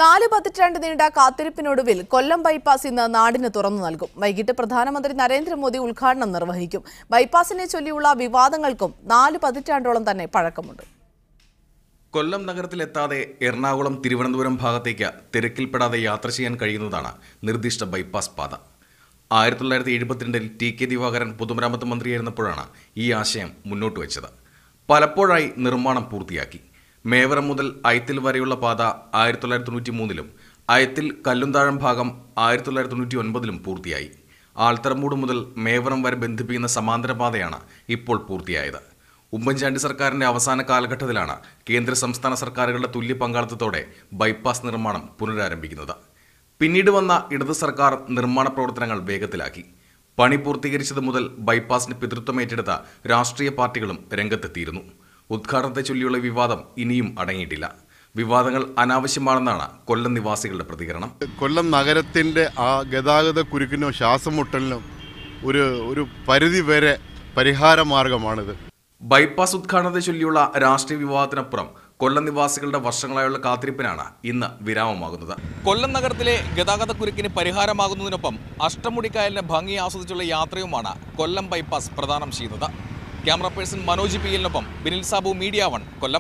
4 പതിറ്റാണ്ട് നീണ്ട കാത്തിരിപ്പിനൊടുവിൽ കൊല്ലം ബൈപ്പാസ് ഇന്ന് നാടിന് തുറന്നു നൽകും. വൈകിട്ട് പ്രധാനമന്ത്രി നരേന്ദ്രമോദി ഉദ്ഘാടനം നിർവഹിക്കും. ബൈപ്പാസിനെ ചൊല്ലിയുള്ള വിവാദങ്ങൾക്കും 4 പതിറ്റാണ്ടോളം തന്നെ പഴക്കമുണ്ട്. കൊല്ലം നഗരത്തിലെത്താതെ എറണാകുളം തിരുവനന്തപുരം ഭാഗത്തേക്ക് തിരക്കിൽപ്പെടാതെ യാത്ര ചെയ്യാൻ കഴിയുന്നതാണ് നിർദ്ദിഷ്ട ബൈപ്പാസ് പാത. 1972 ടി.കെ. ദിവാകരൻ പൊതുമരാമത്ത് മന്ത്രിയായിരുന്നപ്പോഴാണ് ഈ ആശയം മുന്നോട്ട് വെച്ചത്. പലപ്പോഴായി നിർമ്മാണം പൂർത്തിയാക്കി. മേവറം മുതൽ അയത്തിൽ വരെയുള്ള പാത 1993 അയത്തിൽ കല്ലുംതാഴം ഭാഗം 1999 പൂർത്തിയായി. ആൽത്തറമൂട് മുതൽ മേവറം വരെ ബന്ധിപ്പിക്കുന്ന സമാന്തര പാതയാണ് ഇപ്പോൾ പൂർത്തിയായത്. ഉമ്മൻചാണ്ടി സർക്കാരിന്റെ അവസാന കാലഘട്ടത്തിലാണ് കേന്ദ്ര സംസ്ഥാന സർക്കാരുകളുടെ തുല്യ പങ്കാളിത്തത്തോടെ ബൈപ്പാസ് നിർമ്മാണം പുനരാരംഭിക്കുന്നത്. പിന്നീട് വന്ന ഇടത് സർക്കാർ നിർമ്മാണ പ്രവർത്തനങ്ങൾ വേഗത്തിലാക്കി. പണി പൂർത്തീകരിച്ചത് മുതൽ ബൈപ്പാസിന് പിതൃത്വം ഏറ്റെടുത്ത രാഷ്ട്രീയ പാർട്ടികളും രംഗത്തെത്തിയിരുന്നു. ഉദ്ഘാടനത്തെ ചൊല്ലിയുള്ള വിവാദം ഇനിയും അടങ്ങിയിട്ടില്ല. വിവാദങ്ങൾ അനാവശ്യമാണെന്നാണ് കൊല്ലം നിവാസികളുടെ പ്രതികരണം. കൊല്ലം നഗരത്തിൻ്റെ ആ ഗതാഗത കുരുക്കിനോ ശ്വാസം മുട്ടലിനോ ഒരു പരിധി വരെ പരിഹാര മാർഗമാണിത്. ബൈപ്പാസ് ഉദ്ഘാടനത്തെ ചൊല്ലിയുള്ള രാഷ്ട്രീയ വിവാദത്തിനപ്പുറം കൊല്ലം നിവാസികളുടെ വർഷങ്ങളായുള്ള കാത്തിരിപ്പിനാണ് ഇന്ന് വിരാമമാകുന്നത്. കൊല്ലം നഗരത്തിലെ ഗതാഗത കുരുക്കിന് പരിഹാരമാകുന്നതിനൊപ്പം അഷ്ടമുടിക്കായലിന് ഭംഗി ആസ്വദിച്ചുള്ള യാത്രയുമാണ് കൊല്ലം ബൈപ്പാസ് പ്രദാനം ചെയ്യുന്നത്. ക്യാമറ പേഴ്സൺ മനോജ് പി എല്ലിനൊപ്പം ബിനിൽ സാബു, മീഡിയ 1, കൊല്ലം.